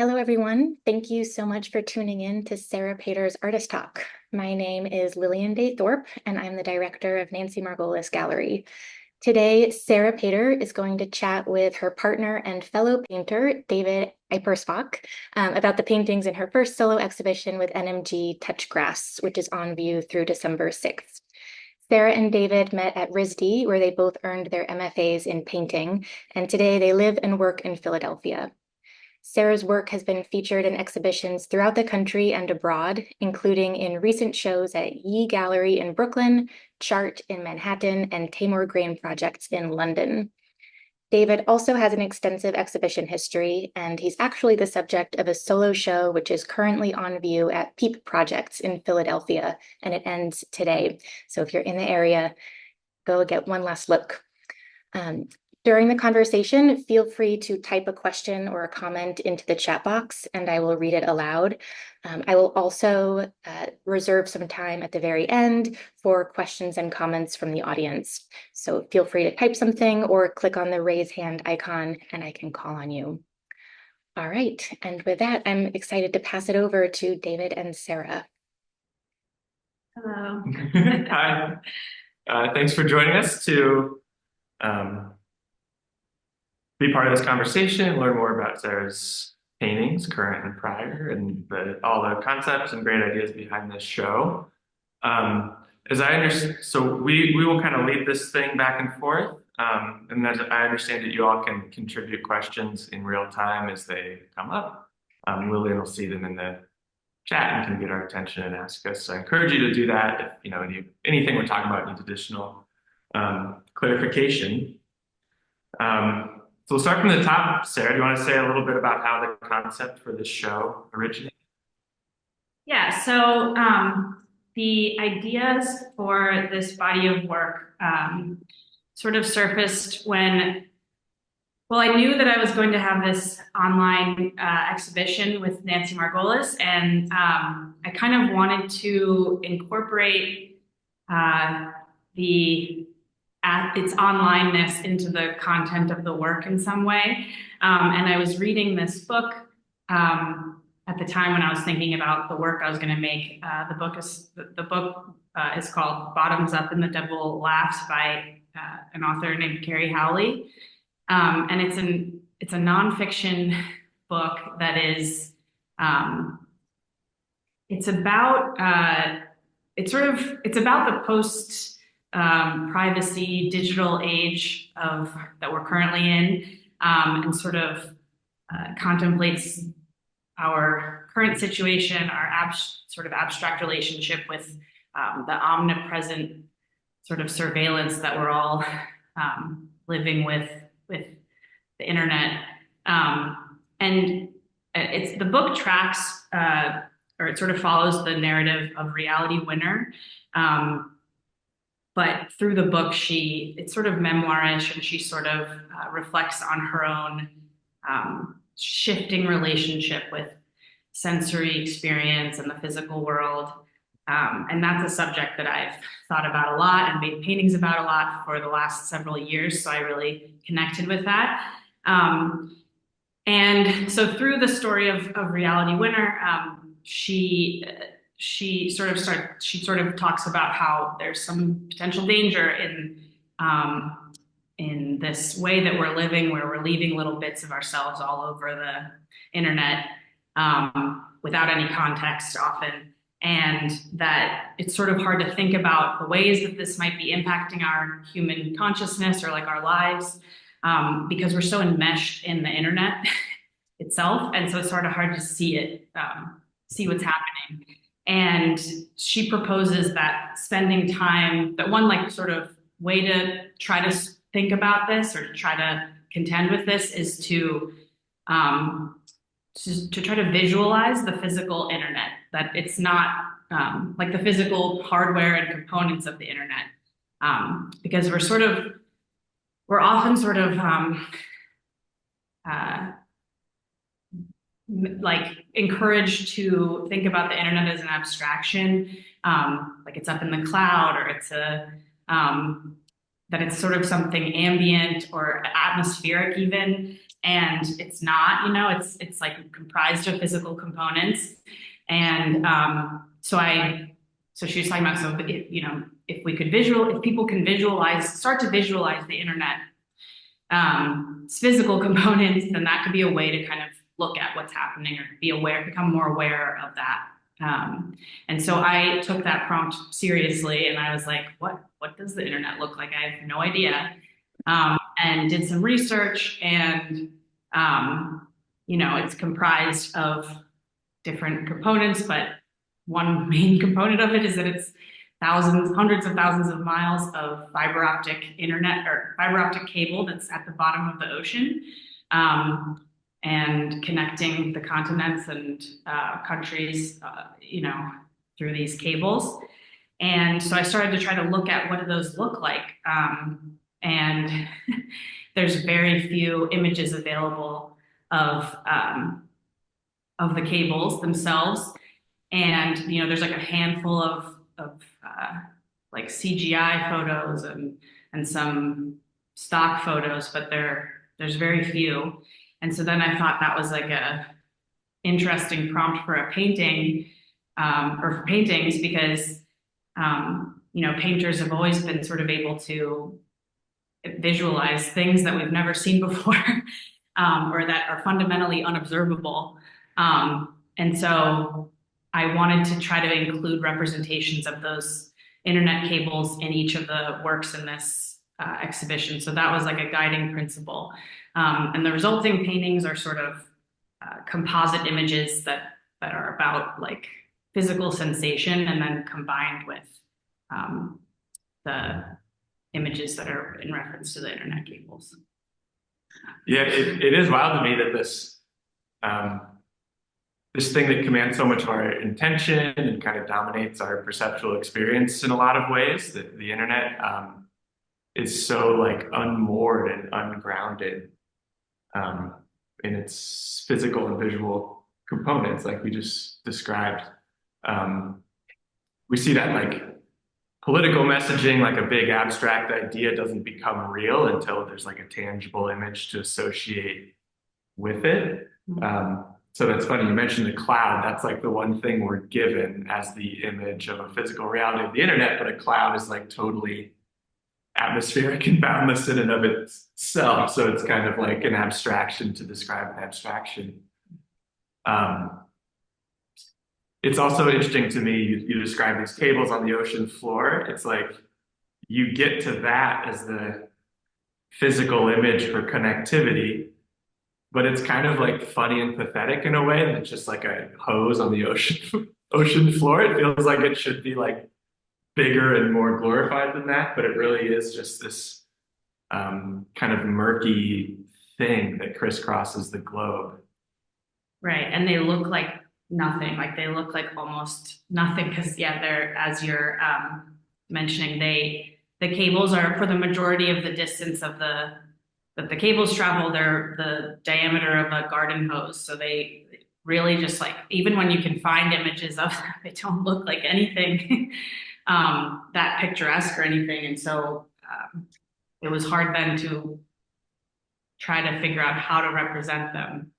Hello, everyone. Thank you so much for tuning in to Sarah Pater's Artist Talk. My name is Lillian Day Thorpe, and I'm the director of Nancy Margolis Gallery. Today, Sarah Pater is going to chat with her partner and fellow painter, David Aipperspach, about the paintings in her first solo exhibition with NMG Touch Grass, which is on view through December 6th. Sarah and David met at RISD, where they both earned their MFAs in painting, and today they live and work in Philadelphia. Sarah's work has been featured in exhibitions throughout the country and abroad, including in recent shows at Yee Gallery in Brooklyn, Chart in Manhattan, and Tamor Grain Projects in London. David also has an extensive exhibition history, and he's actually the subject of a solo show which is currently on view at Peep Projects in Philadelphia, and it ends today. So if you're in the area, go get one last look. During the conversation, feel free to type a question or a comment into the chat box, and I will read it aloud. I will also reserve some time at the very end for questions and comments from the audience. So feel free to type something or click on the raise hand icon, and I can call on you. All right, and with that, I'm excited to pass it over to David and Sarah. Hello. Hi. Thanks for joining us to be part of this conversation and learn more about Sarah's paintings, current and prior, and all the concepts and great ideas behind this show. As I understand, so we will kind of lead this thing back and forth, and as I understand it, you all can contribute questions in real time as they come up. Lillian will see them in the chat and can get our attention and ask us. So I encourage you to do that if anything we're talking about needs additional clarification. So we'll start from the top. Sarah, do you want to say a little bit about how the concept for this show originated? Yeah, so the ideas for this body of work sort of surfaced when, well, I knew that I was going to have this online exhibition with Nancy Margolis, and I kind of wanted to incorporate its onlineness into the content of the work in some way. And I was reading this book at the time when I was thinking about the work I was going to make. The book is called Bottoms Up and the Devil Laughs by an author named Carrie Howley. And it's a nonfiction book that is it's about the post privacy digital age that we're currently in, and sort of contemplates our current situation, our sort of abstract relationship with the omnipresent sort of surveillance that we're all living with the internet. And the book tracks, or it sort of follows the narrative of Reality Winner. But through the book, it's sort of memoirish, and she sort of reflects on her own shifting relationship with sensory experience and the physical world. And that's a subject that I've thought about a lot and made paintings about a lot for the last several years. So I really connected with that. And so through the story of Reality Winner, she sort of talks about how there's some potential danger in this way that we're living, where we're leaving little bits of ourselves all over the internet without any context often, and that it's sort of hard to think about the ways that this might be impacting our human consciousness or like our lives, because we're so enmeshed in the internet itself, and so it's sort of hard to see what's happening. And she proposes that spending time, that one like sort of way to try to think about this or to try to contend with this is to try to visualize the physical internet, that it's not like the physical hardware and components of the internet, because we're often sort of like encouraged to think about the internet as an abstraction, like it's up in the cloud, or it's that it's sort of something ambient or atmospheric even. and it's not, it's like comprised of physical components. And so she was talking about, so if people can start to visualize the internet, physical components, then that could be a way to kind of look at what's happening or become more aware of that. And so I took that prompt seriously, and I was like, what does the internet look like? I have no idea. And did some research, and it's comprised of different components, but one main component of it is that it's hundreds of thousands of miles of fiber optic internet or fiber optic cable that's at the bottom of the ocean, and connecting the continents and countries, through these cables. And so I started to try to look at what do those look like. And there's very few images available of the cables themselves. And, there's like a handful of like CGI photos and some stock photos, but there's very few. And so then I thought that was like a interesting prompt for a painting, or for paintings, because, painters have always been sort of able to visualize things that we've never seen before, or that are fundamentally unobservable. And so I wanted to try to include representations of those internet cables in each of the works in this exhibition. So that was like a guiding principle. And the resulting paintings are sort of composite images that are about like physical sensation, and then combined with the images that are in reference to the internet cables. Yeah, it is wild to me that this thing that commands so much of our attention and kind of dominates our perceptual experience in a lot of ways, that the internet is so like unmoored and ungrounded in its physical and visual components, like we just described. We see that like political messaging, like a big abstract idea, doesn't become real until there's like a tangible image to associate with it. So that's funny. You mentioned the cloud. That's like the one thing we're given as the image of a physical reality of the internet, but a cloud is like totally atmospheric and boundless in and of itself. So it's kind of like an abstraction to describe an abstraction. It's also interesting to me, you describe these cables on the ocean floor. It's like you get to that as the physical image for connectivity, but it's kind of like funny and pathetic in a way that it's just like a hose on the ocean floor. It feels like it should be like bigger and more glorified than that, but it really is just this kind of murky thing that crisscrosses the globe. Right, and they look like nothing. Like they look like almost nothing, because they're, as you're mentioning, the cables are, for the majority of the distance that the cables travel, they're the diameter of a garden hose. So they really just like, even when you can find images of them, they don't look like anything that picturesque or anything. And so it was hard then to try to figure out how to represent them,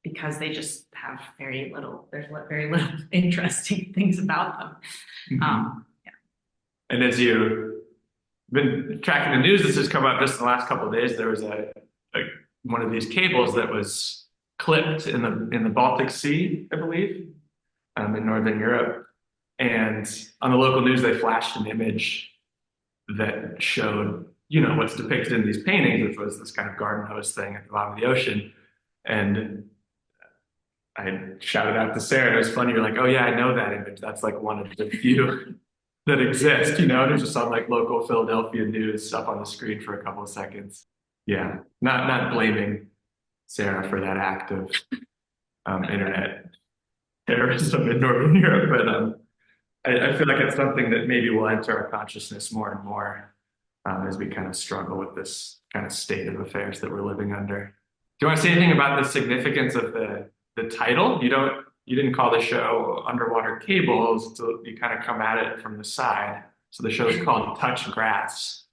because they just have there's very little interesting things about them. And as you've been tracking the news, this has come up just in the last couple of days. There was one of these cables that was clipped in the Baltic Sea, I believe, in Northern Europe. And on the local news, they flashed an image that showed, what's depicted in these paintings, which was this kind of garden hose thing at the bottom of the ocean. And I shouted out to Sarah, and it was funny. You're like, "Oh yeah, I know that image. That's like one of the few that exist." There's just on like local Philadelphia news up on the screen for a couple of seconds. Yeah, not blaming Sarah for that act of internet terrorism in Northern Europe, but I feel like it's something that maybe will enter our consciousness more and more as we kind of struggle with this kind of state of affairs that we're living under. Do you want to say anything about the significance of the title? You didn't call the show Underwater Cables, so you kind of come at it from the side. So the show is called Touch Grass.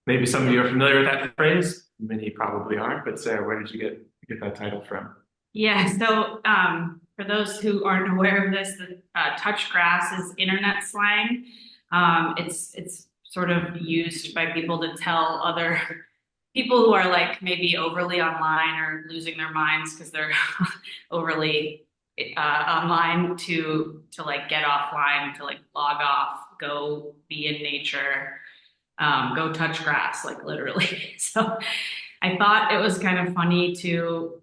Maybe some of you are familiar with that phrase. Many probably aren't, but Sarah, where did you get that title from? Yeah, so for those who aren't aware of this, the touch grass is internet slang. It's sort of used by people to tell other people who are like maybe overly online or losing their minds because they're overly online to like get offline, to like log off, go be in nature, go touch grass, like literally. So I thought it was kind of funny to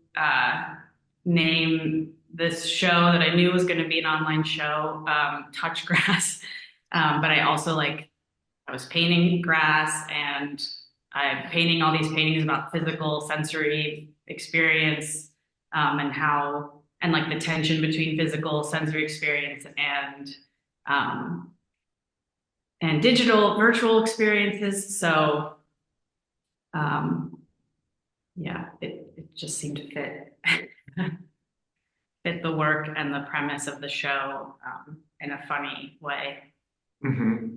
name this show that I knew was going to be an online show, Touch Grass. But I also like, I was painting grass and I'm painting all these paintings about physical sensory experience, and how, and like the tension between physical sensory experience um, and digital virtual experiences. So, um, yeah, it just seemed to fit fit the work and the premise of the show in a funny way. Mm-hmm.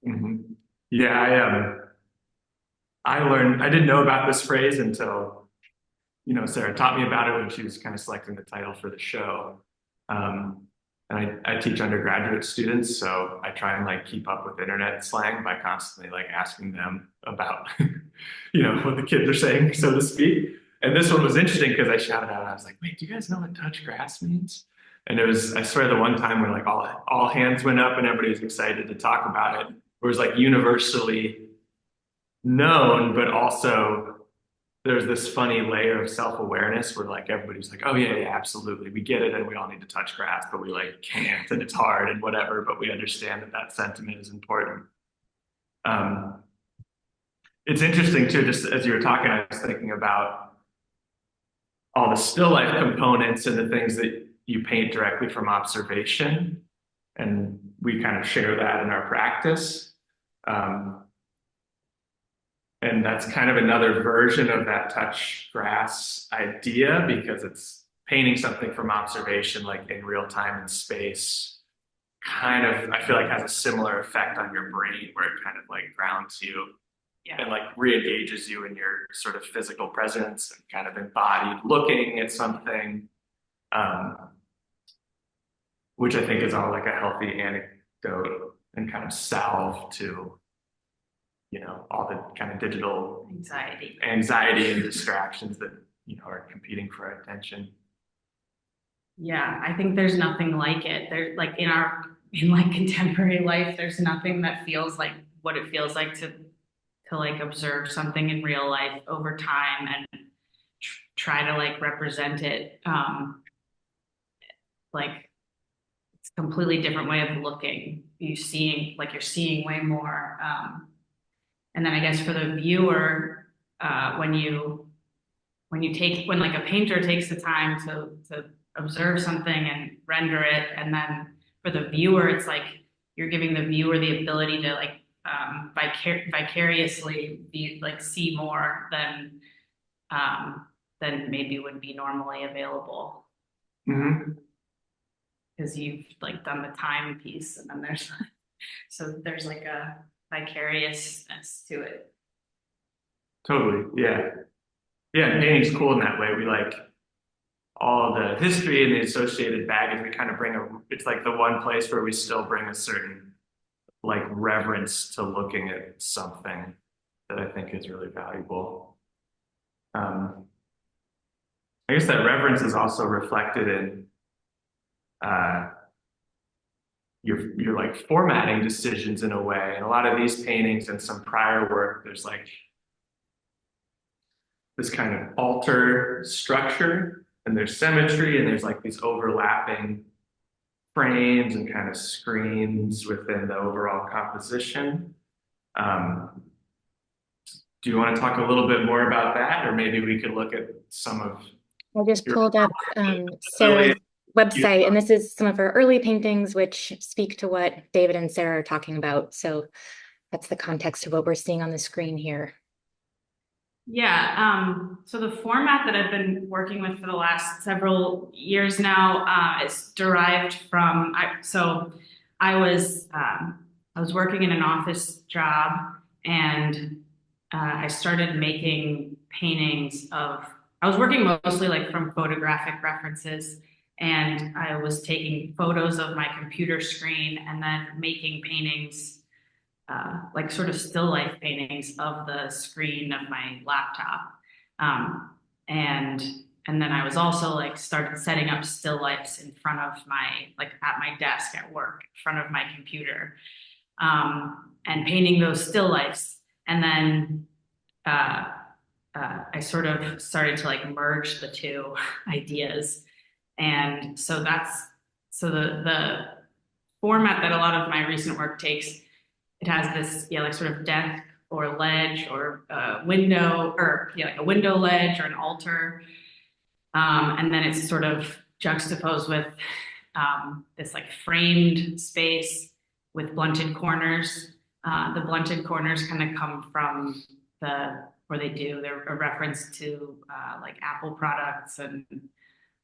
Mm-hmm. Yeah, I learned I didn't know about this phrase until Sarah taught me about it when she was kind of selecting the title for the show. Um, and I teach undergraduate students, so I try and like keep up with internet slang by constantly like asking them about, what the kids are saying, so to speak. And this one was interesting because I shouted out, I was like, wait, do you guys know what touch grass means? And it was, I swear, the one time where like all hands went up and everybody was excited to talk about it. It was like universally known, but also there's this funny layer of self-awareness where like everybody's like, oh yeah, yeah, absolutely. We get it and we all need to touch grass, but we like can't and it's hard and whatever, but we understand that that sentiment is important. Um, it's interesting too, just as you were talking, I was thinking about all the still life components and the things that you paint directly from observation. And we kind of share that in our practice. And that's kind of another version of that touch grass idea because it's painting something from observation, like in real time and space, kind of, I feel like has a similar effect on your brain where it kind of like grounds you and like re-engages you in your sort of physical presence and kind of embodied looking at something, um, which I think is all like a healthy anecdote and kind of salve to all the kind of digital anxiety and distractions that, are competing for our attention. Yeah, I think there's nothing like it. There, like in like contemporary life, there's nothing that feels like what it feels like to like observe something in real life over time and try to like represent it. Like it's a completely different way of looking. You're seeing way more. And then I guess for the viewer, when like a painter takes the time to observe something and render it, and then for the viewer, it's like you're giving the viewer the ability to like vicariously see more than maybe would be normally available. Mm-hmm. Because you've like done the time piece, and then there's like a vicariousness to it. Totally. Yeah. Yeah. Painting's cool in that way. We like all the history and the associated baggage. We kind of it's like the one place where we still bring a certain like reverence to looking at something that I think is really valuable. I guess that reverence is also reflected in you're like formatting decisions in a way. And a lot of these paintings and some prior work, there's like this kind of altar structure and there's symmetry and there's like these overlapping frames and kind of screens within the overall composition. Do you want to talk a little bit more about that? Or maybe we could look at some of I just pulled up Sarah's website, and this is some of her early paintings, which speak to what David and Sarah are talking about. So that's the context of what we're seeing on the screen here. Yeah, so the format that I've been working with for the last several years now is derived from, I was working in an office job and I started making paintings of, I was working mostly like from photographic references, and I was taking photos of my computer screen and then making paintings, like sort of still life paintings of the screen of my laptop. Um, and and then I was also like started setting up still lifes in front of my, like at my desk at work, in front of my computer, and painting those still lifes. And then uh, I sort of started to like merge the two ideas. And so the format that a lot of my recent work takes, it has this, yeah, like sort of desk or ledge or window, or yeah, like a window ledge or an altar. And then it's sort of juxtaposed with this like framed space with blunted corners. The blunted corners kind of come from or they do, they're a reference to like Apple products and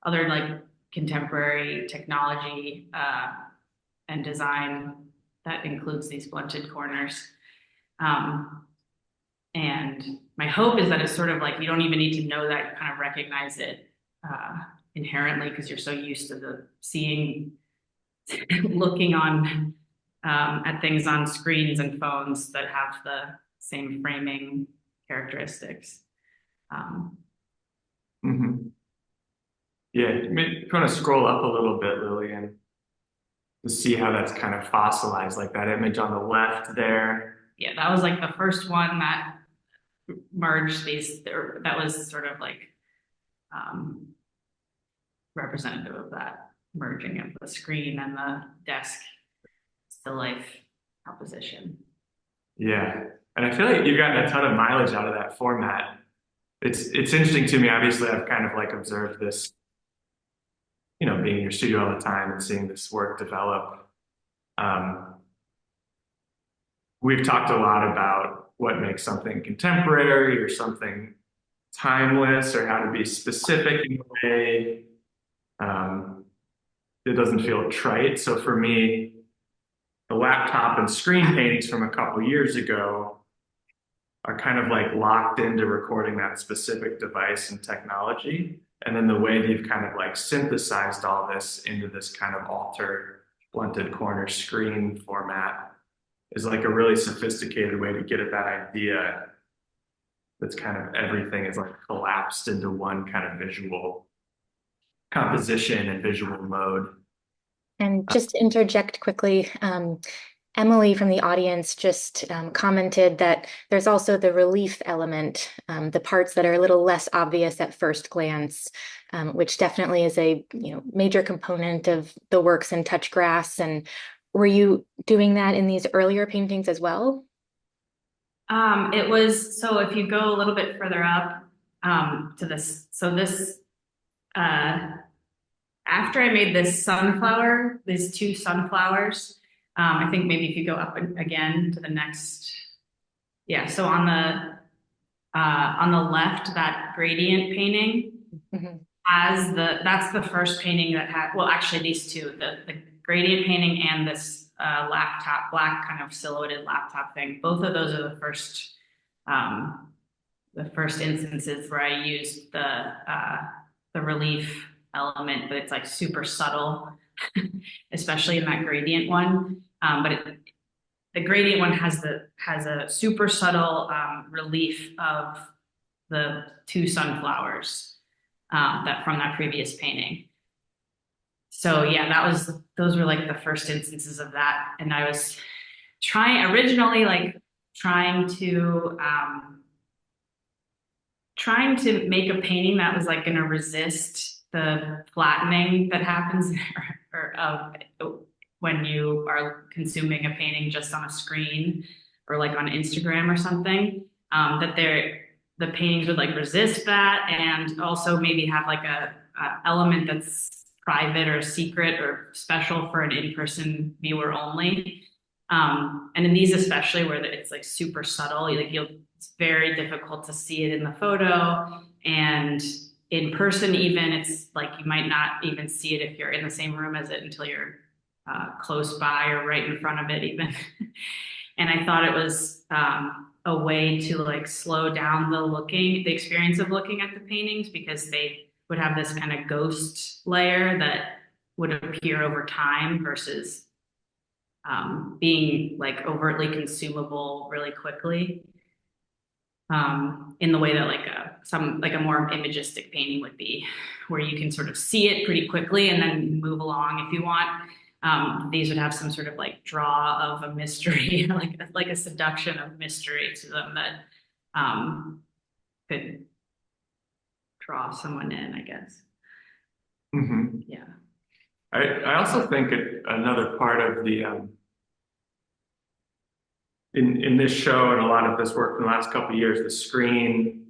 other like contemporary technology and design that includes these blunted corners. And my hope is that it's sort of like you don't even need to know that, you kind of recognize it inherently because you're so used to the seeing, looking on at things on screens and phones that have the same framing characteristics. Yeah, maybe kind of scroll up a little bit, Lillian, to see how that's kind of fossilized, like that image on the left there. Yeah, that was like the first one that merged these, that was sort of like representative of that merging of the screen and the desk still life composition. Yeah, and I feel like you've gotten a ton of mileage out of that format. It's interesting to me. Obviously, I've kind of like observed this, being in your studio all the time and seeing this work develop. We've talked a lot about what makes something contemporary or something timeless, or how to be specific in a way that doesn't feel trite. So for me, the laptop and screen paintings from a couple years ago are kind of like locked into recording that specific device and technology. And then the way they've kind of like synthesized all this into this kind of altered blunted corner screen format is like a really sophisticated way to get at that idea that's kind of everything is like collapsed into one kind of visual composition and visual mode. And just to interject quickly, Emily from the audience just commented that there's also the relief element, the parts that are a little less obvious at first glance, which definitely is a major component of the works in touch grass. And were you doing that in these earlier paintings as well? It was, so if you go a little bit further up to this, so this, after I made this sunflower, these two sunflowers, I think maybe if you go up again to the next, yeah. So on the left, that gradient painting has that's the first painting that had, well, actually these two, the gradient painting and this laptop, black kind of silhouetted laptop thing. Both of those are the first instances where I used the relief element, but it's like super subtle, especially in that gradient one. But the gradient one has a super subtle relief of the two sunflowers that from that previous painting. So yeah, those were like the first instances of that, and I was originally trying to make a painting that was like going to resist the flattening that happens when you are consuming a painting just on a screen or like on Instagram or something, that the paintings would like resist that, and also maybe have like a element that's private or secret or special for an in-person viewer only. And in these especially, where it's like super subtle, it's very difficult to see it in the photo, and in person even, it's like you might not even see it if you're in the same room as it until you're close by or right in front of it even. And I thought it was a way to like slow down the experience of looking at the paintings because they would have this kind of ghost layer that would appear over time versus being like overtly consumable really quickly. In the way that like a more imagistic painting would be, where you can sort of see it pretty quickly and then move along if you want. These would have some sort of like draw of a mystery, like a seduction of mystery to them that could draw someone in, I guess. Mm-hmm. Yeah. I also think another part of the in this show and a lot of this work in the last couple of years, the screen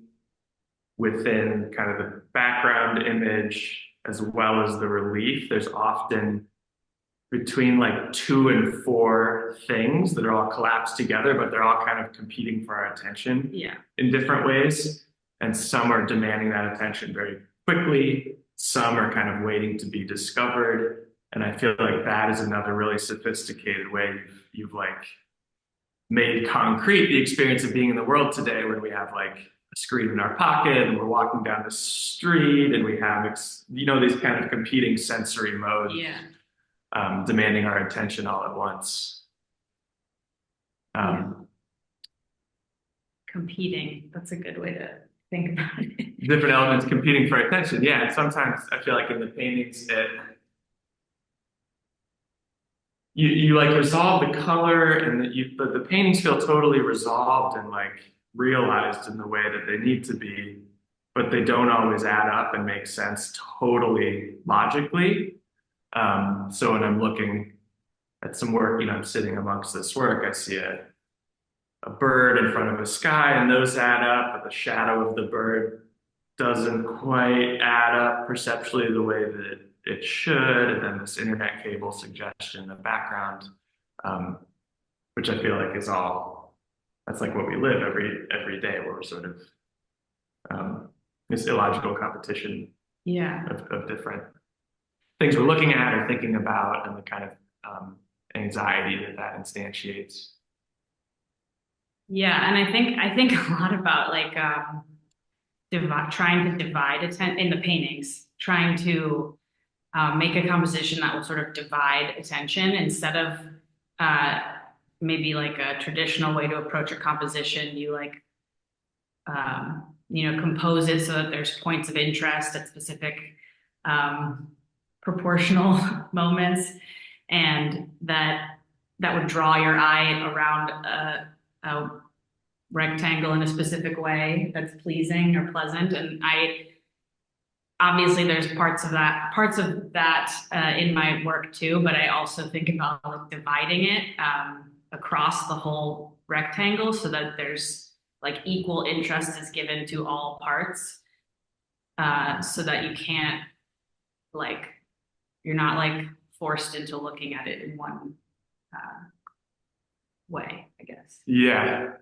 within kind of the background image as well as the relief, there's often between like 2 and 4 things that are all collapsed together, but they're all kind of competing for our attention in different ways. And some are demanding that attention very quickly. Some are kind of waiting to be discovered. And I feel like that is another really sophisticated way you've like made concrete the experience of being in the world today when we have like a screen in our pocket and we're walking down the street and we have, these kind of competing sensory modes. Demanding our attention all at once. Competing, that's a good way to think about it. Different elements competing for attention. Yeah, and sometimes I feel like in the paintings, you like resolve the color and the paintings feel totally resolved and like realized in the way that they need to be, but they don't always add up and make sense totally logically. So when I'm looking at some work, I'm sitting amongst this work, I see a bird in front of a sky and those add up, but the shadow of the bird doesn't quite add up perceptually the way that it should. And then this internet cable suggestion in the background, which I feel like that's like what we live every day, where we're sort of this illogical competition of different things we're looking at or thinking about, and the kind of anxiety that instantiates. Yeah, and I think a lot about like trying to divide attention in the paintings, trying to make a composition that will sort of divide attention instead of maybe like a traditional way to approach a composition. You like compose it so that there's points of interest at specific proportional moments, and that would draw your eye around a rectangle in a specific way that's pleasing or pleasant. And obviously there's parts of that in my work too, but I also think about like dividing it across the whole rectangle so that there's like equal interest is given to all parts, so that you can't like, you're not like forced into looking at it in one way, I guess. Yeah.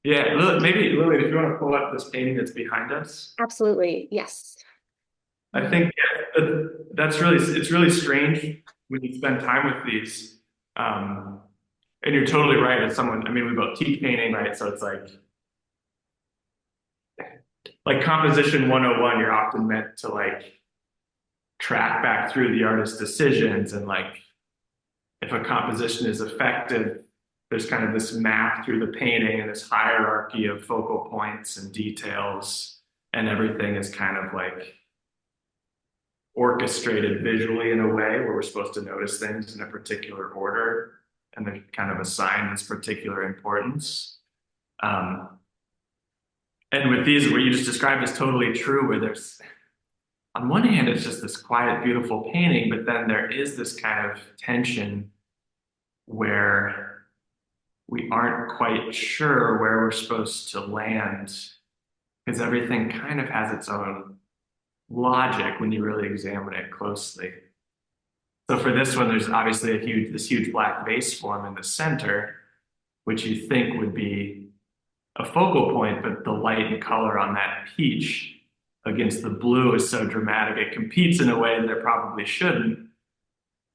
Maybe Lily, if you want to pull up this painting that's behind us. Absolutely, yes. I think it's really strange when you spend time with these. And you're totally right. As someone, we both teach painting, right? So it's like composition 101, you're often meant to like track back through the artist's decisions, and like if a composition is effective, there's kind of this map through the painting and this hierarchy of focal points and details, and everything is kind of like orchestrated visually in a way where we're supposed to notice things in a particular order and then kind of assign this particular importance. And with these, what you just described is totally true, where there's, on one hand, it's just this quiet, beautiful painting, but then there is this kind of tension where we aren't quite sure where we're supposed to land, because everything kind of has its own logic when you really examine it closely. So for this one, there's obviously this huge black vase form in the center, which you think would be a focal point, but the light and color on that peach against the blue is so dramatic, it competes in a way that it probably shouldn't.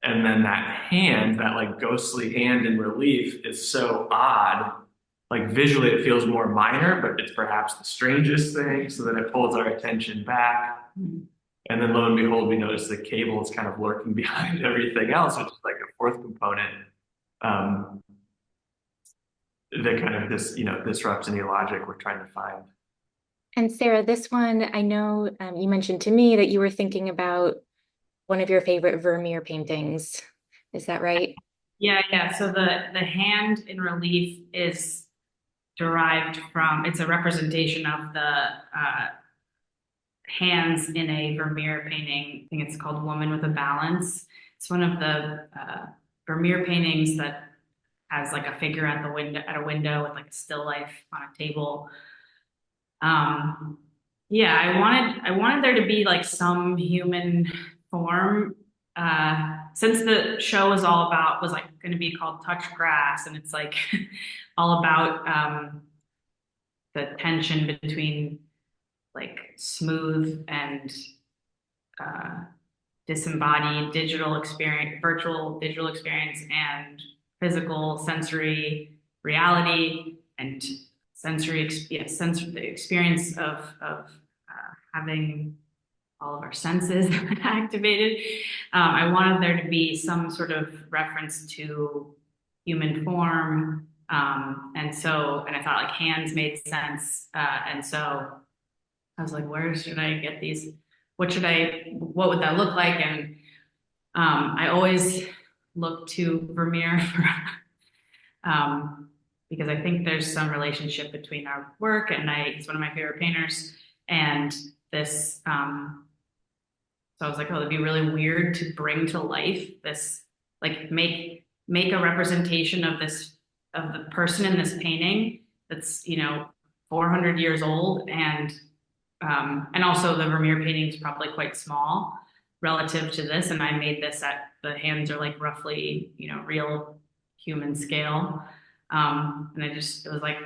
And then that hand, that like ghostly hand in relief, is so odd like visually it feels more minor, but it's perhaps the strangest thing. So then it pulls our attention back. And then lo and behold, we notice the cable is kind of lurking behind everything else, which is like a fourth component um, that kind of disrupts any logic we're trying to find. And Sarah, this one, I know you mentioned to me that you were thinking about one of your favorite Vermeer paintings. Is that right? Yeah. So the hand in relief is derived from, it's a representation of the hands in a Vermeer painting. I think it's called Woman with a Balance. It's one of the Vermeer paintings that has like a figure at a window with like a still life on a table. Yeah, I wanted there to be like some human form. Since the show was like going to be called Touch Grass, and it's like all about the tension between like smooth and uh, disembodied digital experience, virtual digital experience, and physical sensory reality, and the experience of having all of our senses activated. I wanted there to be some sort of reference to human form. And I thought like hands made sense. And so I was like, where should I get these? What would that look like? And I always look to Vermeer for, because I think there's some relationship between our work and he's one of my favorite painters. And this, so I was like, oh, it'd be really weird to bring to life this, like make a representation of the person in this painting that's, 400 years old, and also the Vermeer painting is probably quite small relative to this. And I made this at the hands are like roughly, real human scale. And it was like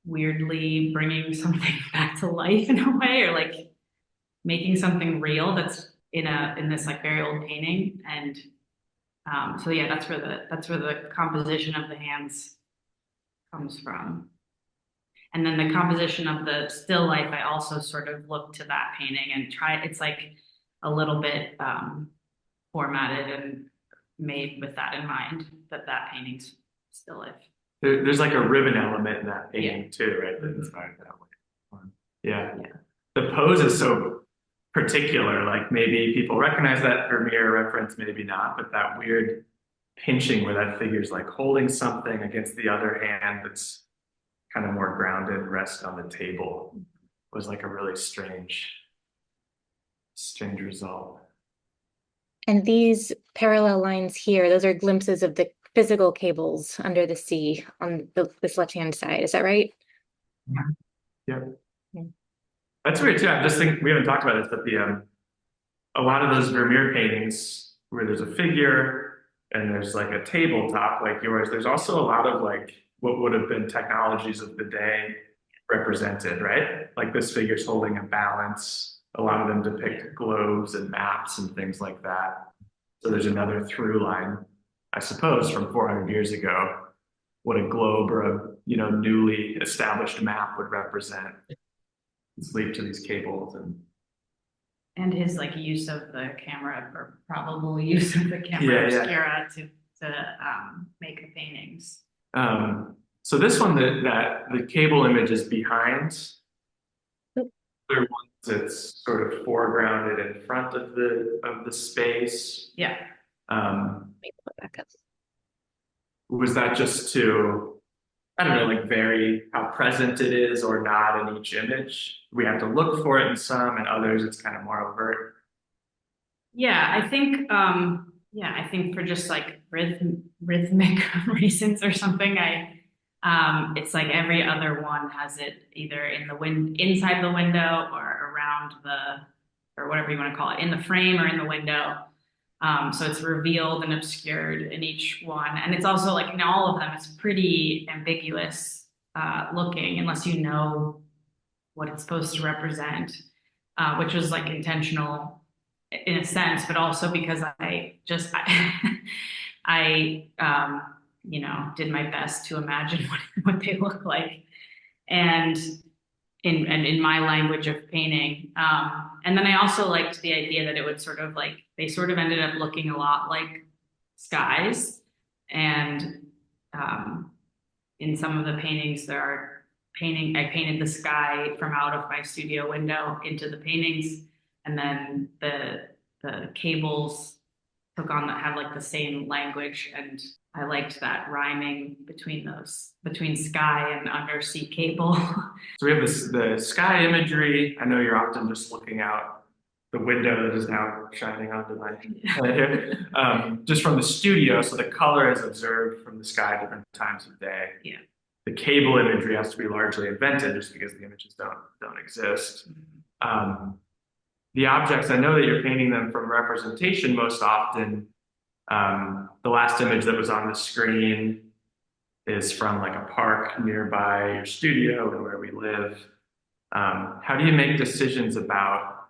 weirdly bringing something back to life in a way, or like making something real that's in this like very old painting. And so yeah, that's where the composition of the hands comes from. And then the composition of the still life, I also sort of looked to that painting and it's like a little bit formatted and made with that in mind, that painting's still life. There's like a ribbon element in that painting too, right? That inspired that way. Yeah. The pose is so particular, like maybe people recognize that Vermeer reference, maybe not, but that weird pinching where that figure's like holding something against the other hand that's kind of more grounded, rest on the table, was like a really strange result. And these parallel lines here, those are glimpses of the physical cables under the sea on this left-hand side. Is that right? Yeah. That's weird too. I'm just thinking, we haven't talked about this, but a lot of those Vermeer paintings where there's a figure and there's like a tabletop like yours, there's also a lot of like what would have been technologies of the day represented, right? Like this figure's holding a balance. A lot of them depict globes and maps and things like that. So there's another through line, I suppose, from 400 years ago, what a globe or a newly established map would represent. It's linked to these cables and his like use of the camera, or probable use of the camera obscura to make the paintings. So this one that the cable image is behind. Other ones it's sort of foregrounded in front of the space. Yeah. Was that just to, I don't know, like vary how present it is or not in each image? We have to look for it in some, and others it's kind of more overt. Yeah, I think for just like rhythmic reasons or something, it's like every other one has it either in the inside the window or around or whatever you want to call it, in the frame or in the window. So it's revealed and obscured in each one. And it's also like in all of them, it's pretty ambiguous looking unless you know what it's supposed to represent, which was like intentional in a sense, but also because I did my best to imagine what they look like. And in my language of painting. And then I also liked the idea that it would sort of like, they sort of ended up looking a lot like skies. And in some of the paintings, I painted the sky from out of my studio window into the paintings. And then the cables have like the same language, and I liked that rhyming between sky and undersea cable. So we have the sky imagery. I know you're often just looking out the window that is now shining onto my head here. Just from the studio, so the color is observed from the sky at different times of day. Yeah. The cable imagery has to be largely invented just because the images don't exist. The objects, I know that you're painting them from representation most often. The last image that was on the screen is from like a park nearby your studio and where we live. How do you make decisions about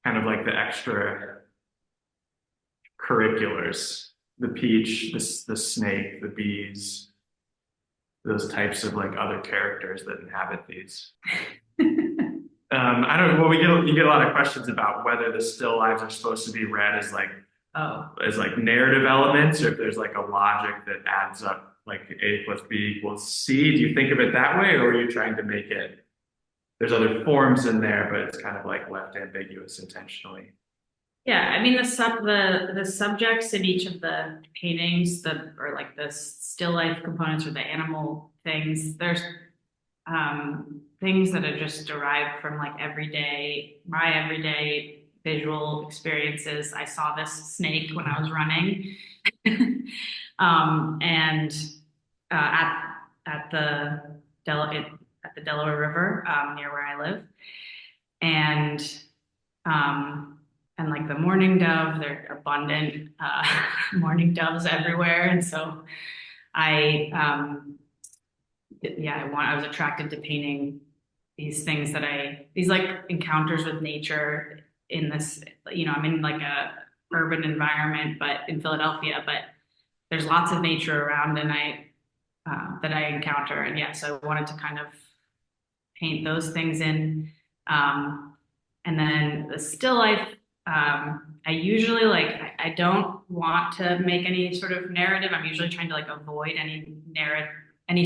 kind of like the extra curriculars, the peach, the snake, the bees, those types of like other characters that inhabit these? I don't know. Well, you get a lot of questions about whether the still lives are supposed to be read as like narrative elements, or if there's like a logic that adds up, like A plus B equals C. Do you think of it that way, or are you trying to make it? There's other forms in there, but it's kind of like left ambiguous intentionally. Yeah, I mean the subjects in each of the paintings, or like the still life components or the animal things, there's things that are just derived from like my everyday visual experiences. I saw this snake when I was running, and at the Delaware River near where I live, and like the mourning dove, they're abundant mourning doves everywhere, and so I was attracted to painting these things these like encounters with nature in this, I'm in like a urban environment, but in Philadelphia, but there's lots of nature around, and that I encounter. And yeah, so I wanted to kind of paint those things in. And then the still life, I usually I don't want to make any sort of narrative. I'm usually trying to like avoid any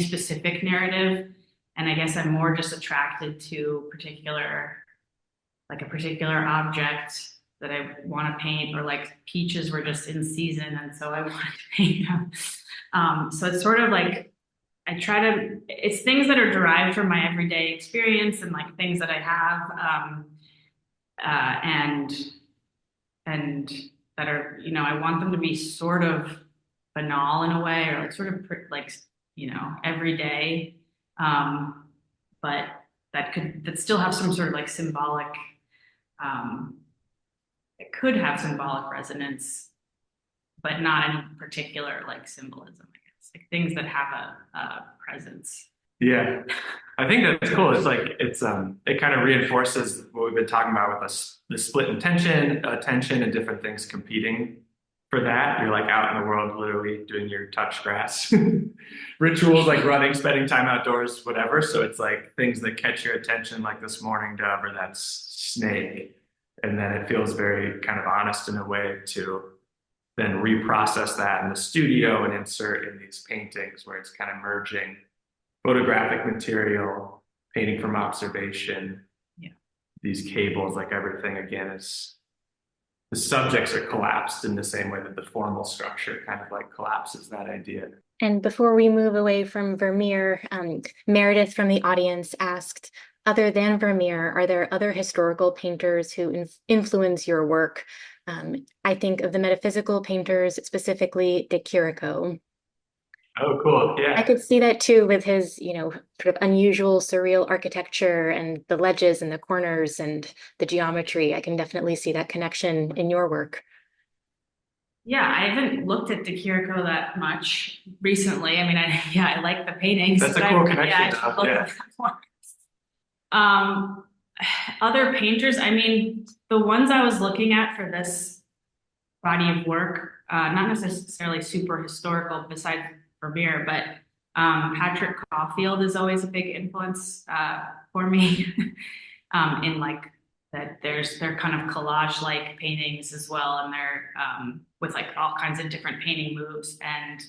specific narrative. And I guess I'm more just attracted to a particular object that I want to paint, or like peaches were just in season, and so I wanted to paint them. So it's sort of like it's things that are derived from my everyday experience, and like things that I have, and that are, I want them to be sort of banal in a way, or like sort of like, everyday, but that still have some sort of like symbolic, it could have symbolic resonance, but not any particular like symbolism, I guess, like things that have a presence. Yeah, I think that's cool. It's like it kind of reinforces what we've been talking about with us, the split intention, attention, and different things competing for that. You're like out in the world, literally doing your touch grass rituals, like running, spending time outdoors, whatever. So it's like things that catch your attention, like this mourning dove or that snake. And then it feels very kind of honest in a way to then reprocess that in the studio and insert in these paintings where it's kind of merging photographic material, painting from observation. Yeah. These cables, like everything again is, the subjects are collapsed in the same way that the formal structure kind of like collapses that idea. And before we move away from Vermeer, Meredith from the audience asked, other than Vermeer, are there other historical painters who influence your work? I think of the metaphysical painters, specifically de Chirico. Oh, cool. Yeah. I could see that too with his, sort of unusual surreal architecture and the ledges and the corners and the geometry. I can definitely see that connection in your work. Yeah, I haven't looked at de Chirico that much recently. I mean, I like the paintings. That's a cool connection. I should look at that more. Other painters, I mean, the ones I was looking at for this body of work, not necessarily super historical besides Vermeer, but Patrick Caulfield is always a big influence for me in like that they're kind of collage-like paintings as well, and they're with like all kinds of different painting moves and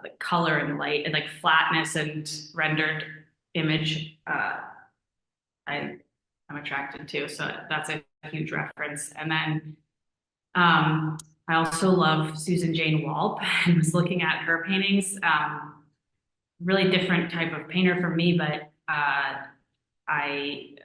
the color and light and like flatness and rendered image. I'm attracted to, so that's a huge reference. And then I also love Susan Jane Walp and was looking at her paintings. Really different type of painter for me, but I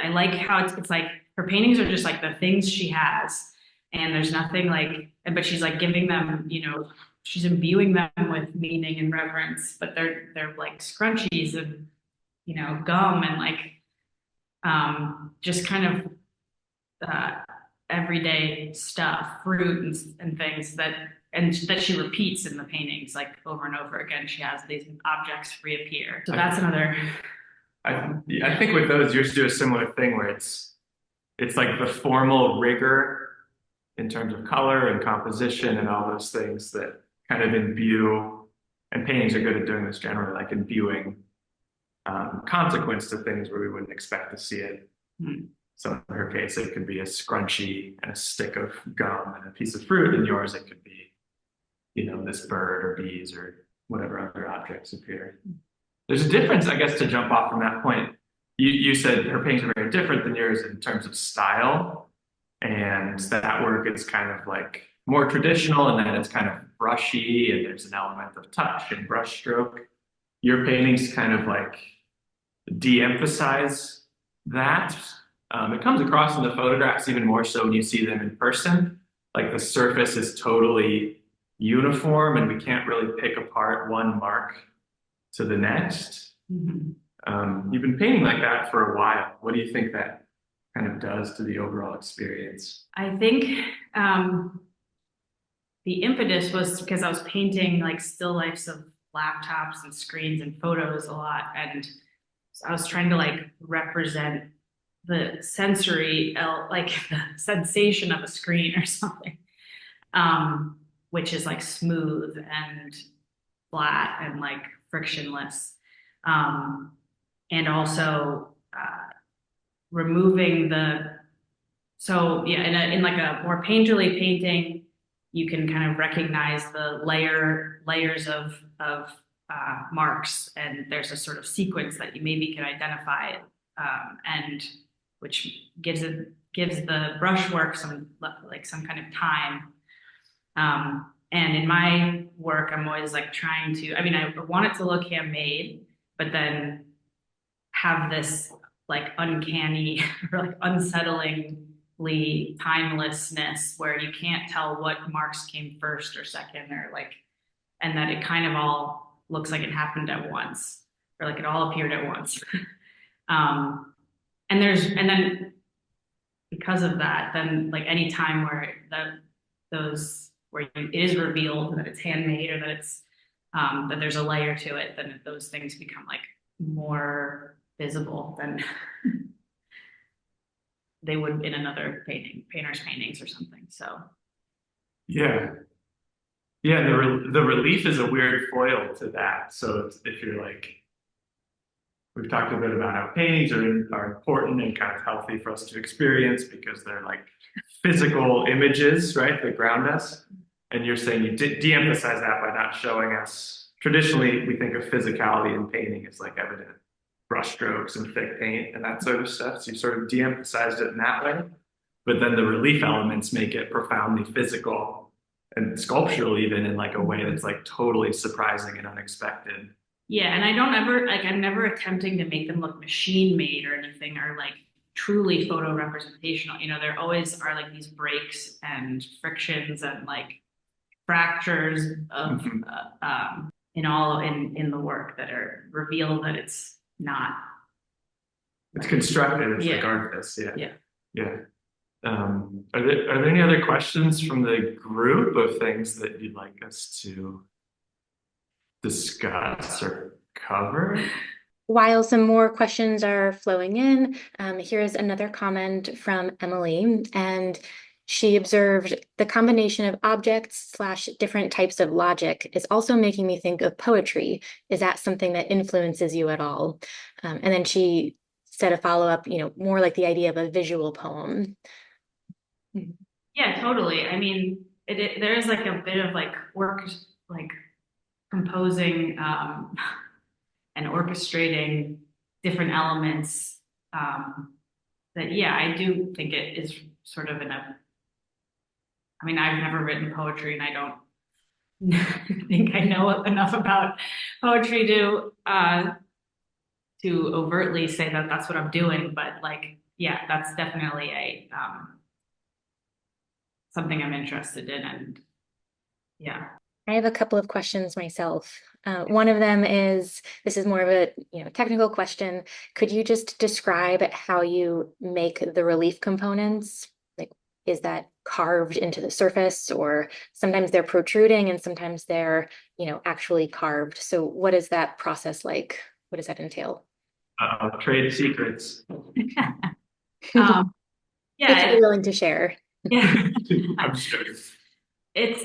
like how it's like her paintings are just like the things she has, and there's nothing like, but she's like giving them, you know, she's imbuing them with meaning and reverence, but they're like scrunchies and, you know, gum and like just kind of everyday stuff, fruit and things that she repeats in the paintings like over and over again. She has these objects reappear. So that's another. I think with those, yours do a similar thing where it's like the formal rigor in terms of color and composition and all those things that kind of imbue, and paintings are good at doing this generally, like imbuing consequence to things where we wouldn't expect to see it. So in her case, it could be a scrunchie and a stick of gum and a piece of fruit. In yours, it could be, you know, this bird or bees or whatever other objects appear. There's a difference, I guess, to jump off from that point. You said her paintings are very different than yours in terms of style, and that work is kind of like more traditional, and then it's kind of brushy, and there's an element of touch and brush stroke. Your paintings kind of like de-emphasize that. It comes across in the photographs even more so when you see them in person. Like the surface is totally uniform, and we can't really pick apart one mark to the next. You've been painting like that for a while. What do you think that kind of does to the overall experience? I think the impetus was because I was painting like still lifes of laptops and screens and photos a lot, and I was trying to like represent the sensory, like the sensation of a screen or something, which is like smooth and flat and like frictionless. And also removing so yeah, in like a more painterly painting, you can kind of recognize the layers of marks, and there's a sort of sequence that you maybe can identify, and which gives the brushwork some kind of time. And in my work, I'm always like trying to, I mean, I want it to look handmade, but then have this like uncanny or like unsettlingly timelessness where you can't tell what marks came first or second, or like, and that it kind of all looks like it happened at once, or like it all appeared at once. And then because of that, then like any time where where it is revealed that it's handmade, or that it's that there's a layer to it, then those things become like more visible than they would in another painter's paintings or something. So yeah, the relief is a weird foil to that. So if you're like, we've talked a bit about how paintings are important and kind of healthy for us to experience because they're like physical images, right, that ground us. And you're saying you de-emphasize that by not showing us. Traditionally, we think of physicality in painting as like evident brushstrokes and thick paint and that sort of stuff. So you sort of de-emphasized it in that way. But then the relief elements make it profoundly physical and sculptural, even in like a way that's like totally surprising and unexpected. Yeah, and I'm never attempting to make them look machine made or anything, or like truly photo representational. You know, there always are like these breaks and frictions and like fractures of in the work that are reveal that it's not. It's constructed. It's like artifice. Yeah. Are there any other questions from the group of things that you'd like us to discuss or cover? While some more questions are flowing in, here's another comment from Emily. And She observed the combination of objects / different types of logic is also making me think of poetry. Is that something that influences you at all? And then she said a follow-up, more like the idea of a visual poem. Yeah, totally. I mean, there is like a bit of like work, like composing and orchestrating different elements. That, yeah, I do think it is sort of I mean, I've never written poetry and I don't think I know enough about poetry to overtly say that that's what I'm doing. But like, yeah, that's definitely something I'm interested in. And yeah. I have a couple of questions myself. One of them is, this is more of a technical question. Could you just describe how you make the relief components? Like, is that carved into the surface, or sometimes they're protruding and sometimes they're, actually carved? So what is that process like? What does that entail? Trade secrets. Um, If yeah, you're willing to share. yeah. I'm just joking. It's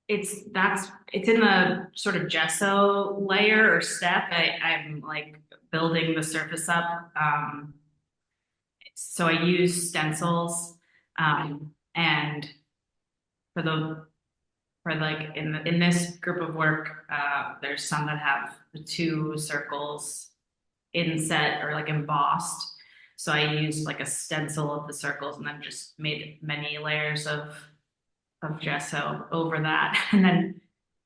it's in the sort of gesso layer or step. I'm like building the surface up. So I use stencils, and for the for like in this group of work, there's some that have the two circles inset or like embossed. So I used like a stencil of the circles and then just made many layers of gesso over that, and then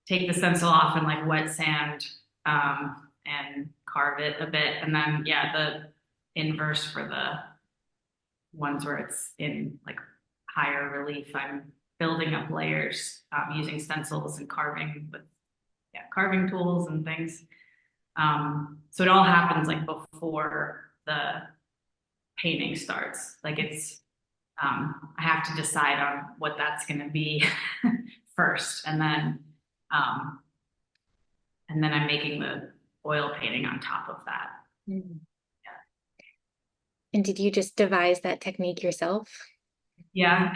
take the stencil off and like wet sand and carve it a bit, and then yeah, the inverse for the ones where it's in like higher relief, I'm building up layers using stencils and carving with carving tools and things. So it all happens like before the painting starts. Like I have to decide on what that's going to be first, um, and then I'm making the oil painting on top of that. Mm. And did you just devise that technique yourself? Yeah.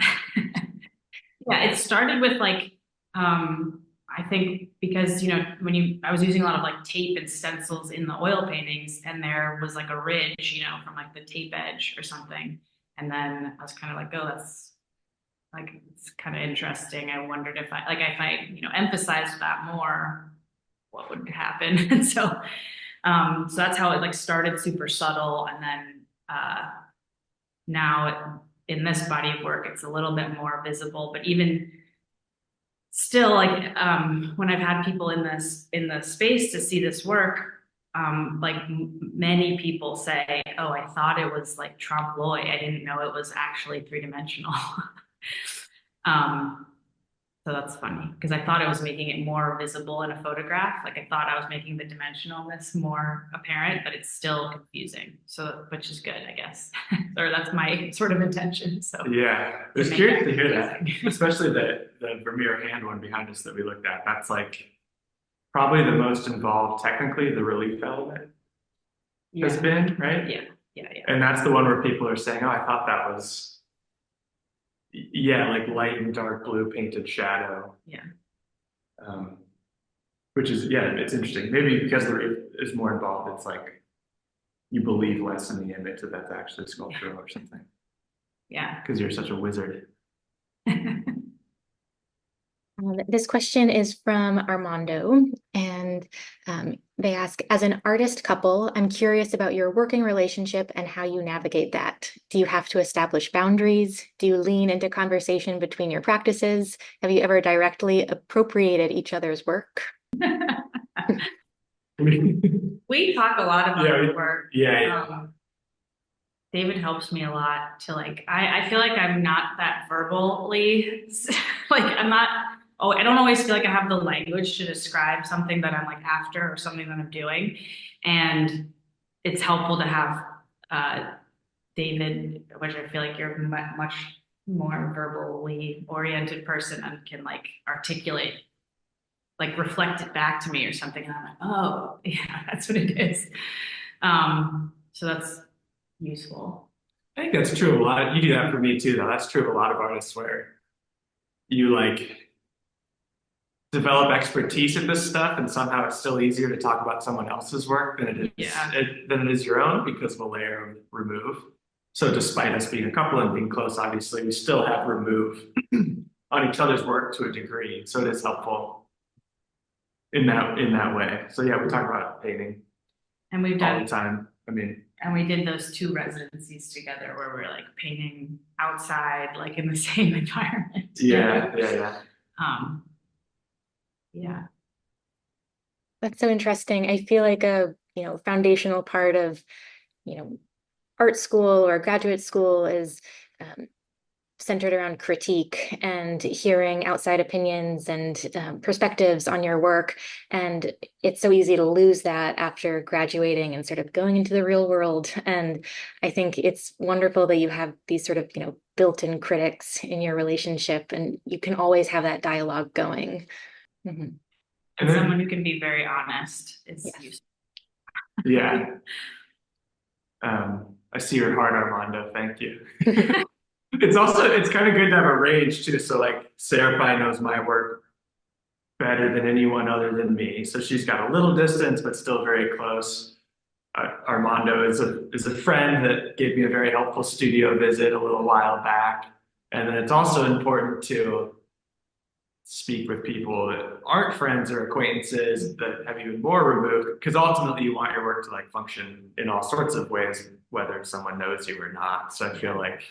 Yeah, it started with like I think because I was using a lot of like tape and stencils in the oil paintings, and there was like a ridge, from like the tape edge or something. And then I was kind of like, oh, that's like it's kind of interesting. I wondered if I emphasized that more, what would happen? And so that's how it like started super subtle, and then now in this body of work, it's a little bit more visible. But even still, like when I've had people in the space to see this work, like many people say, "Oh, I thought it was like trompe l'oeil. I didn't know it was actually three-dimensional." um, So that's funny because I thought I was making it more visible in a photograph. Like I thought I was making the dimensionalness more apparent, but it's still confusing. So, which is good, I guess. Or that's my sort of intention. So Yeah, it was curious to hear that, especially the Vermeer hand one behind us that we looked at. That's like probably the most involved technically, the relief element has been, right? Yeah. And that's the one where people are saying, oh, I thought that was, yeah, like light and dark blue painted shadow. Yeah. Which is, yeah, it's interesting. Maybe because the relief is more involved, it's like you believe less in the image that that's actually sculptural or something. Yeah. Because you're such a wizard. This question is from Armando, and they ask, as an artist couple, I'm curious about your working relationship and how you navigate that. Do you have to establish boundaries? Do you lean into conversation between your practices? Have you ever directly appropriated each other's work? We talk a lot about our work. Yeah. David helps me a lot to like, I feel like I'm not that verbally, like I'm not, I don't always feel like I have the language to describe something that I'm like after or something that I'm doing. And it's helpful to have David, which I feel like you're a much more verbally oriented person and can like articulate, like reflect it back to me or something. And I'm like, oh, yeah, that's what it is. So that's useful. I think that's true of a lot of, you do that for me too, though. That's true of a lot of artists where you like develop expertise in this stuff, and somehow it's still easier to talk about someone else's work Yeah. than it is your own because of a layer of remove. So despite us being a couple and being close, obviously, we still have remove on each other's work to a degree. So it is helpful in that way. So yeah, we talk about painting And we've all the done, time. I mean, and we did those two residencies together where we're like painting outside, like in the same environment yeah, together. yeah. Um, yeah. That's so interesting. I feel like a, foundational part of, you know, art school or graduate school is um, centered around critique and hearing outside opinions and perspectives on your work. And it's so easy to lose that after graduating and sort of going into the real world. And I think it's wonderful that you have these sort of, built-in critics in your relationship, and you can always have that dialogue going. Mhm. And And someone then who can be very honest is Yes. useful. yeah, I see your heart, Armando. Thank you. It's kind of good to have a range too. So like Sarah probably knows my work better than anyone other than me. So she's got a little distance, but still very close. Armando is a friend that gave me a very helpful studio visit a little while back. And then it's also important to speak with people that aren't friends or acquaintances that have even more removed, because ultimately you want your work to like function in all sorts of ways, whether someone knows you or not. So I feel like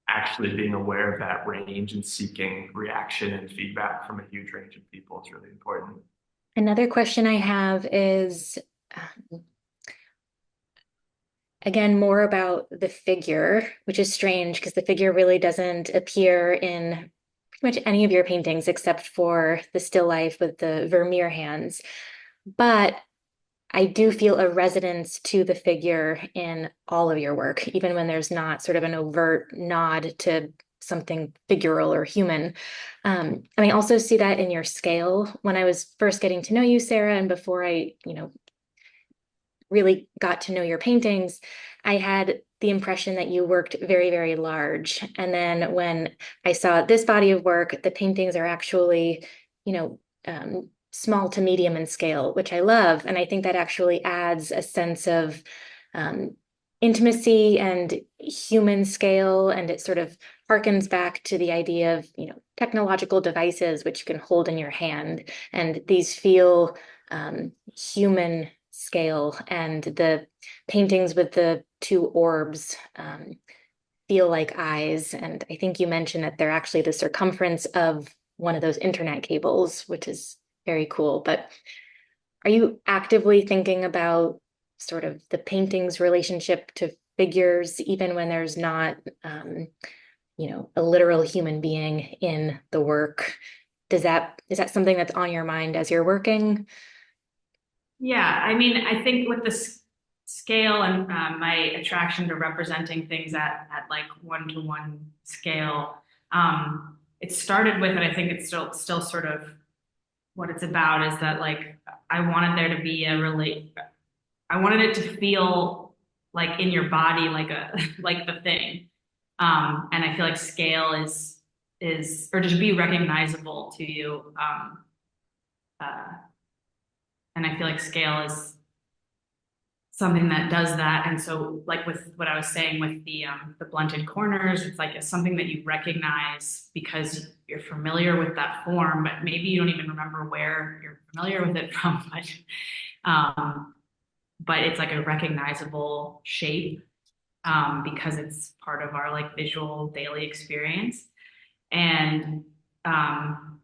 actually being aware of that range and seeking reaction and feedback from a huge range of people is really important. Another question I have is, again, more about the figure, which is strange because the figure really doesn't appear in pretty much any of your paintings except for the still life with the Vermeer hands. But I do feel a resonance to the figure in all of your work, even when there's not sort of an overt nod to something figural or human. I also see that in your scale. When I was first getting to know you, Sarah, and before I, really got to know your paintings, I had the impression that you worked very, very large. And then when I saw this body of work, the paintings are actually, small to medium in scale, which I love. And I think that actually adds a sense of um, intimacy and human scale. And it sort of harkens back to the idea of, technological devices which you can hold in your hand. And these feel human scale, and the paintings with the two orbs feel like eyes. And I think you mentioned that they're actually the circumference of one of those internet cables, which is very cool. But are you actively thinking about sort of the painting's relationship to figures, even when there's not, a literal human being in the work? Is that something that's on your mind as you're working? Yeah, I mean, I think with the scale and my attraction to representing things at like one-to-one scale, it started with, and I think it's still sort of what it's about is that like I wanted there to be I wanted it to feel like in your body, like a like the thing. And I feel like scale is or to be recognizable to you. Uh, and I feel like scale is something that does that. And so, like with what I was saying with the blunted corners, it's like it's something that you recognize because you're familiar with that form, but maybe you don't even remember where you're familiar with it from. Um, but it's like a recognizable shape because it's part of our like visual daily experience. And um,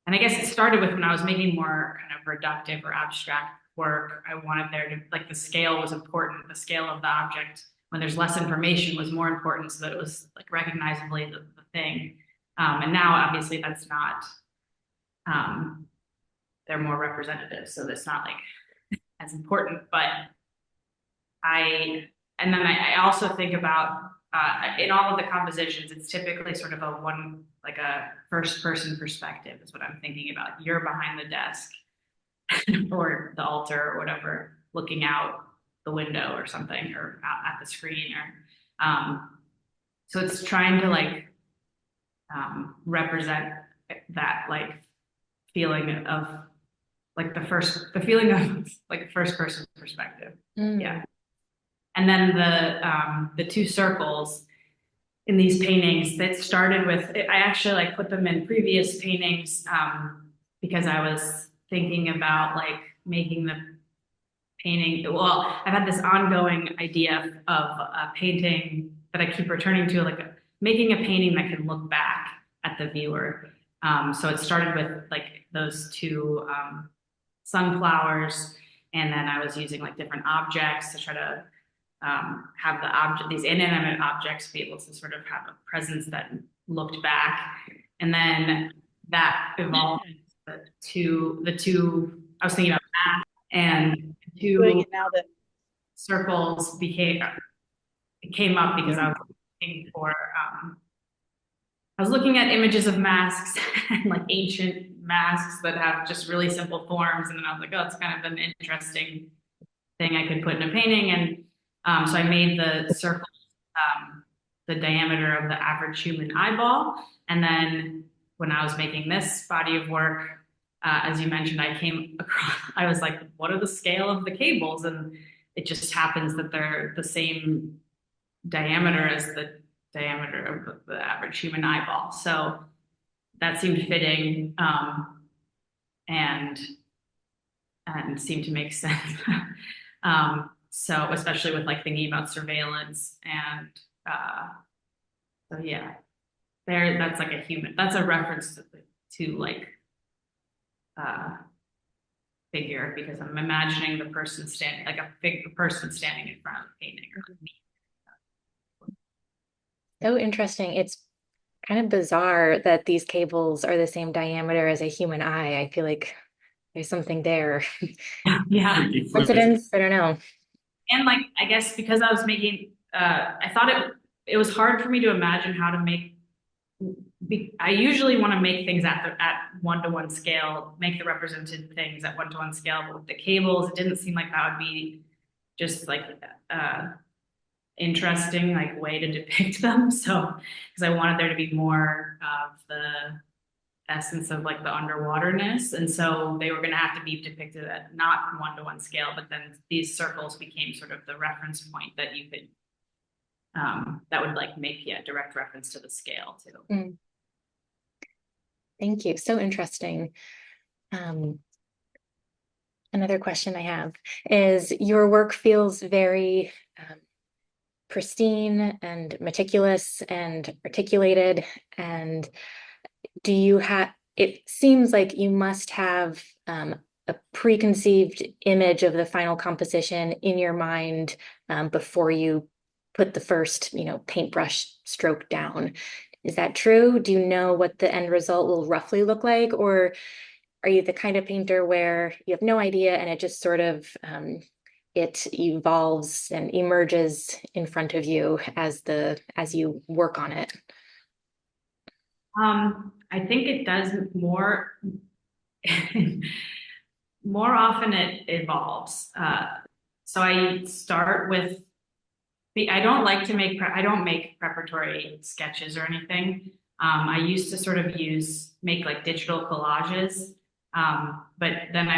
and I guess it started with when I was making more kind of reductive or abstract work. I wanted there to, like, the scale was important. The scale of the object, when there's less information, was more important so that it was like recognizably the thing. And now, obviously, that's not, um, they're more representative. So that's not like as important. But I, and then I also think about in all of the compositions, it's typically sort of a one, like a first person perspective is what I'm thinking about. You're behind the desk or the altar or whatever, looking out the window or something or out at the screen or So it's trying to like represent that like feeling of like the feeling of like a first person perspective. Yeah. And then the two circles in these paintings that started with, I actually like put them in previous paintings because I was thinking about like making the painting. Well, I've had this ongoing idea of a painting that I keep returning to, like making a painting that can look back at the viewer. So it started with like those two sunflowers, and then I was using like different objects to try to have these inanimate objects be able to sort of have a presence that looked back, and then that evolved into the two. I was thinking about that, and Doing two it now that circles came up because I was looking for I was looking at images of masks and like ancient masks that have just really simple forms, and then I was like, oh, it's kind of an interesting thing I could put in a painting, and so I made the circle the diameter of the average human eyeball, and then when I was making this body of work, as you mentioned, I came across, I was like, what are the scale of the cables? And it just happens that they're the same diameter as the diameter of the average human eyeball. So that seemed fitting and seemed to make sense. So especially with like thinking about surveillance and so yeah, that's like that's a reference to like figure, because I'm imagining the person standing, like a person standing in front of the painting or me. So interesting. It's kind of bizarre that these cables are the same diameter as a human eye. I feel like there's something there. Yeah. Coincidence? I don't know. And like, I guess because I was making, I thought it was hard for me to imagine how to make. I usually want to make things at one-to-one scale, make the represented things at one-to-one scale, but with the cables, it didn't seem like that would be just like interesting like way to depict them. So because I wanted there to be more of the essence of like the underwaterness, and so they were going to have to be depicted at not one-to-one scale, but then these circles became sort of the reference point that you could that would like make direct reference to the scale too. Thank you. So interesting. Another question I have is, your work feels very pristine and meticulous and articulated, and it seems like you must have a preconceived image of the final composition in your mind before you put the first, paintbrush stroke down. Is that true? Do you know what the end result will roughly look like? Or are you the kind of painter where you have no idea and it just sort of it evolves and emerges in front of you as you work on it? I think it does more often it evolves. So I start with I don't like to I don't make preparatory sketches or anything. I used to sort of make like digital collages, but then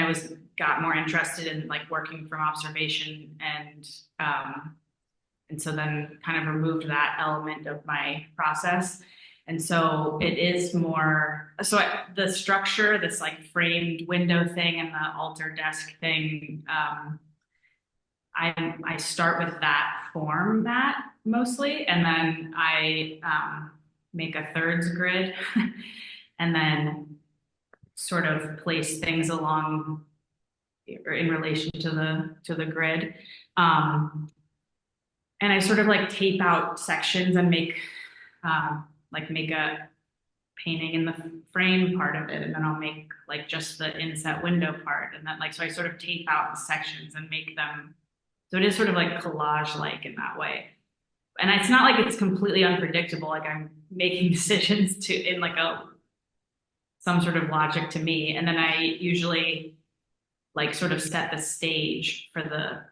got more interested in like working from observation, and so then kind of removed that element of my process. And so it is more, the structure, this like framed window thing and the altar desk thing, I start with that format mostly, and then I make a thirds grid and then sort of place things along or in relation to the grid. And I sort of like tape out sections and make a painting in the frame part of it, and then I'll make like just the inset window part, and then so I sort of tape out the sections and make them. So it is sort of like collage-like in that way. And it's not like it's completely unpredictable, like I'm making decisions in like some sort of logic to me. And then I usually like sort of set the stage for the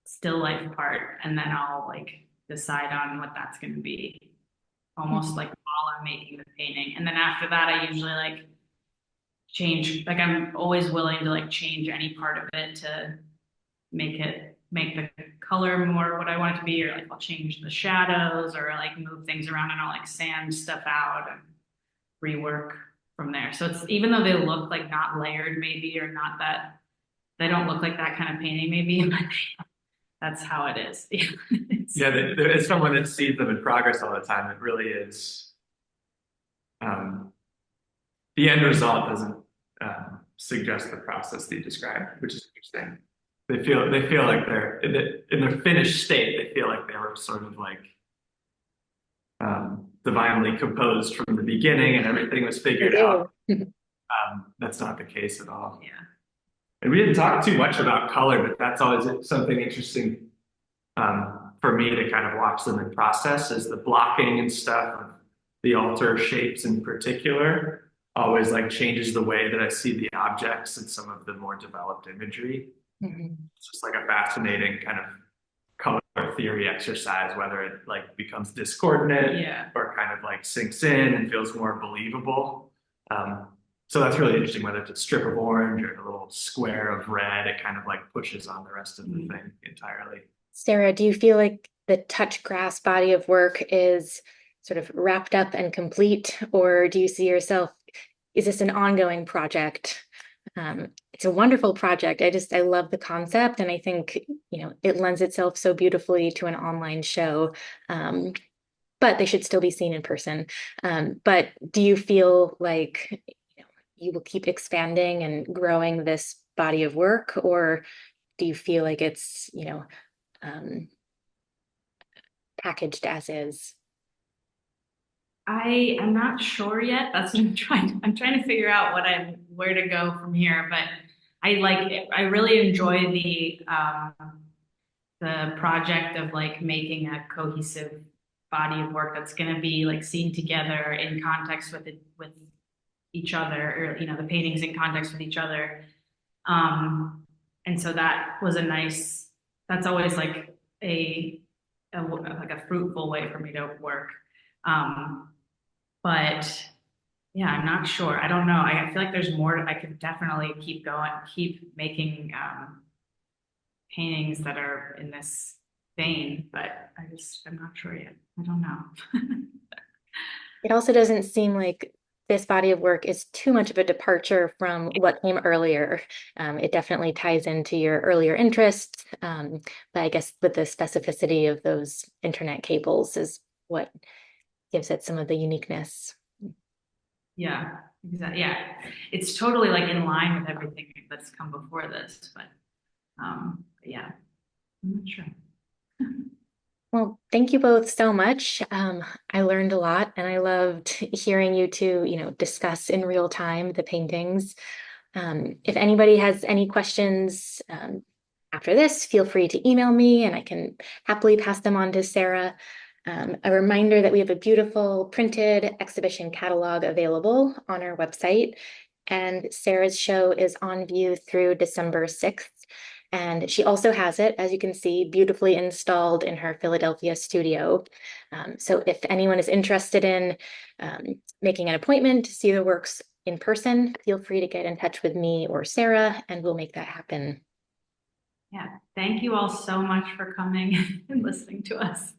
still life part. And then I'll like decide on what that's going to be, almost like while I'm making the painting. And then after that, I usually like change, like I'm always willing to like change any part of it to make the color more what I want it to be, or like I'll change the shadows or like move things around and I'll like sand stuff out and rework from there. So it's, even though they look like not layered maybe, or not that, they don't look like that kind of painting maybe, but that's how it is. Yeah, as someone that sees them in progress all the time, it really is. The end result doesn't suggest the process that you described, which is interesting. They feel like they're in their finished state. They feel like they were sort of like divinely composed from the beginning, and everything was figured out. That's not the case at all. Yeah. And we didn't talk too much about color, but that's always something interesting for me to kind of watch them in process, is the blocking and stuff of the altar shapes in particular always like changes the way that I see the objects and some of the more developed imagery. It's just like a fascinating kind of color theory exercise, whether it like becomes discordant or kind of like sinks in and feels more believable. So that's really interesting, whether it's a strip of orange or a little square of red, it kind of like pushes on the rest of the thing entirely. Sarah, do you feel like the touch grass body of work is sort of wrapped up and complete, or do you see yourself, is this an ongoing project? It's a wonderful project. I love the concept, and I think, it lends itself so beautifully to an online show. But they should still be seen in person. But do you feel like you will keep expanding and growing this body of work, or do you feel like it's, packaged as is? I'm not sure yet. That's what I'm trying to figure out where to go from here. But I really enjoy the project of like making a cohesive body of work that's going to be like seen together in context with each other, or the paintings in context with each other. And so that's always like a fruitful way for me to work. But yeah, I'm not sure. I don't know. I feel like there's more. I could definitely keep going, keep making paintings that are in this vein, but I'm not sure yet. I don't know. It also doesn't seem like this body of work is too much of a departure from what came earlier. It definitely ties into your earlier interests, but I guess with the specificity of those internet cables is what gives it some of the uniqueness. Yeah, exactly. Yeah, it's totally like in line with everything that's come before this, but yeah, I'm not sure. Well, thank you both so much. I learned a lot, and I loved hearing you two, discuss in real time the paintings. If anybody has any questions after this, feel free to email me, and I can happily pass them on to Sarah. A reminder that we have a beautiful printed exhibition catalog available on our website, and Sarah's show is on view through December 6th. And she also has it, as you can see, beautifully installed in her Philadelphia studio. So if anyone is interested in making an appointment to see the works in person, feel free to get in touch with me or Sarah, and we'll make that happen. Yeah, thank you all so much for coming and listening to us.